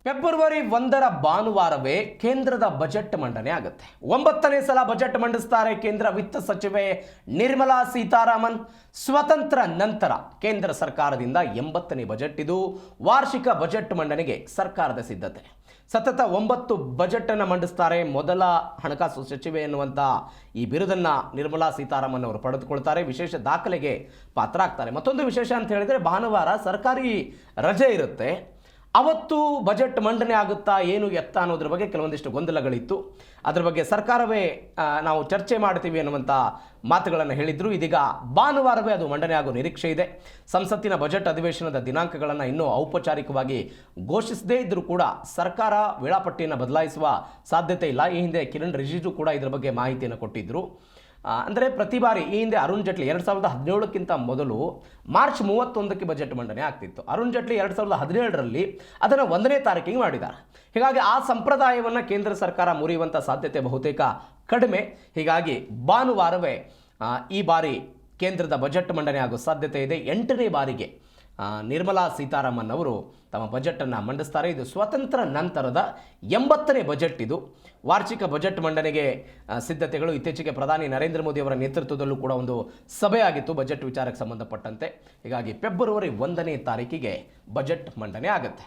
February 1ರ ಭಾನುವಾರವೇ ಕೇಂದ್ರದ budget ಮಂಡನೆ ಆಗುತ್ತೆ. 9ನೇ ಸಲ ಬಜೆಟ್ ಮಂಡಿಸ್ತಾರೆ ಕೇಂದ್ರ ವಿತ್ತ ಸಚಿವೆ ನಿರ್ಮಲಾ ಸೀತಾರಾಮನ್. ಸ್ವತಂತ್ರ ನಂತರ ಕೇಂದ್ರ ಸರ್ಕಾರದಿಂದ 80ನೇ ಬಜೆಟ್ ಇದು. ವಾರ್ಷಿಕ ಬಜೆಟ್ ಮಂಡನೆಗೆ ಸರ್ಕಾರದ ಸಿದ್ಧತೆ. ಸತತ 9 ಬಜೆಟ್ ಅನ್ನು ಮಂಡಿಸ್ತಾರೆ. ಮೊದಲ ಹಣಕಾಸು ಸಚಿವೆ ಎನ್ನುವಂಥ ಈ ಬಿರುದನ್ನು ನಿರ್ಮಲಾ ಸೀತಾರಾಮನ್ ಅವರು ಪಡೆದುಕೊಳ್ತಾರೆ. ವಿಶೇಷ ದಾಖಲೆಗೆ ಪಾತ್ರ ಆಗ್ತಾರೆ. ಮತ್ತೊಂದು ವಿಶೇಷ ಅಂತ ಹೇಳಿದರೆ ಭಾನುವಾರ ಸರ್ಕಾರಿ ರಜೆ ಇರುತ್ತೆ. ಅವತ್ತು ಬಜೆಟ್ ಮಂಡನೆ ಆಗುತ್ತಾ ಏನು ಎತ್ತ ಅನ್ನೋದ್ರ ಬಗ್ಗೆ ಕೆಲವೊಂದಿಷ್ಟು ಗೊಂದಲಗಳಿತ್ತು. ಅದರ ಬಗ್ಗೆ ಸರ್ಕಾರವೇ ನಾವು ಚರ್ಚೆ ಮಾಡ್ತೀವಿ ಅನ್ನುವಂಥ ಮಾತುಗಳನ್ನು ಹೇಳಿದ್ರು. ಇದೀಗ ಭಾನುವಾರವೇ ಅದು ಮಂಡನೆ ಆಗೋ ನಿರೀಕ್ಷೆ ಇದೆ. ಸಂಸತ್ತಿನ ಬಜೆಟ್ ಅಧಿವೇಶನದ ದಿನಾಂಕಗಳನ್ನು ಇನ್ನೂ ಔಪಚಾರಿಕವಾಗಿ ಘೋಷಿಸದೇ ಇದ್ದರೂ ಕೂಡ ಸರ್ಕಾರ ವೇಳಾಪಟ್ಟಿಯನ್ನು ಬದಲಾಯಿಸುವ ಸಾಧ್ಯತೆ ಇಲ್ಲ. ಈ ಹಿಂದೆ ಕಿರಣ್ ರಿಜಿಜು ಕೂಡ ಇದರ ಬಗ್ಗೆ ಮಾಹಿತಿಯನ್ನು ಕೊಟ್ಟಿದ್ದರು. ಅಂದರೆ ಪ್ರತಿ ಬಾರಿ ಈ ಹಿಂದೆ ಅರುಣ್ ಜೇಟ್ಲಿ 2017ಕ್ಕಿಂತ ಮೊದಲು ಮಾರ್ಚ್ 31ಕ್ಕೆ ಬಜೆಟ್ ಮಂಡನೆ ಆಗ್ತಿತ್ತು. ಅರುಣ್ ಜೇಟ್ಲಿ 2017ರಲ್ಲಿ ಅದನ್ನು 1ನೇ ತಾರೀಕಿಗೆ ಮಾಡಿದ್ದಾರೆ. ಹೀಗಾಗಿ ಆ ಸಂಪ್ರದಾಯವನ್ನು ಕೇಂದ್ರ ಸರ್ಕಾರ ಮುರಿಯುವಂಥ ಸಾಧ್ಯತೆ ಬಹುತೇಕ ಕಡಿಮೆ. ಹೀಗಾಗಿ ಭಾನುವಾರವೇ ಈ ಬಾರಿ ಕೇಂದ್ರದ ಬಜೆಟ್ ಮಂಡನೆ ಆಗೋ ಸಾಧ್ಯತೆ ಇದೆ. 8ನೇ ಬಾರಿಗೆ ನಿರ್ಮಲಾ ಸೀತಾರಾಮನ್ ಅವರು ತಮ್ಮ ಬಜೆಟನ್ನು ಮಂಡಿಸ್ತಾರೆ. ಇದು ಸ್ವತಂತ್ರ ನಂತರದ 80ನೇ ಬಜೆಟ್ ಇದು. ವಾರ್ಷಿಕ ಬಜೆಟ್ ಮಂಡನೆಗೆ ಸಿದ್ಧತೆಗಳು ಇತ್ತೀಚೆಗೆ ಪ್ರಧಾನಿ ನರೇಂದ್ರ ಮೋದಿ ಅವರ ನೇತೃತ್ವದಲ್ಲೂ ಕೂಡ ಒಂದು ಸಭೆ ಆಗಿತ್ತು ಬಜೆಟ್ ವಿಚಾರಕ್ಕೆ ಸಂಬಂಧಪಟ್ಟಂತೆ. ಹೀಗಾಗಿ ಫೆಬ್ರವರಿ 1ನೇ ತಾರೀಕಿಗೆ ಬಜೆಟ್ ಮಂಡನೆ ಆಗುತ್ತೆ.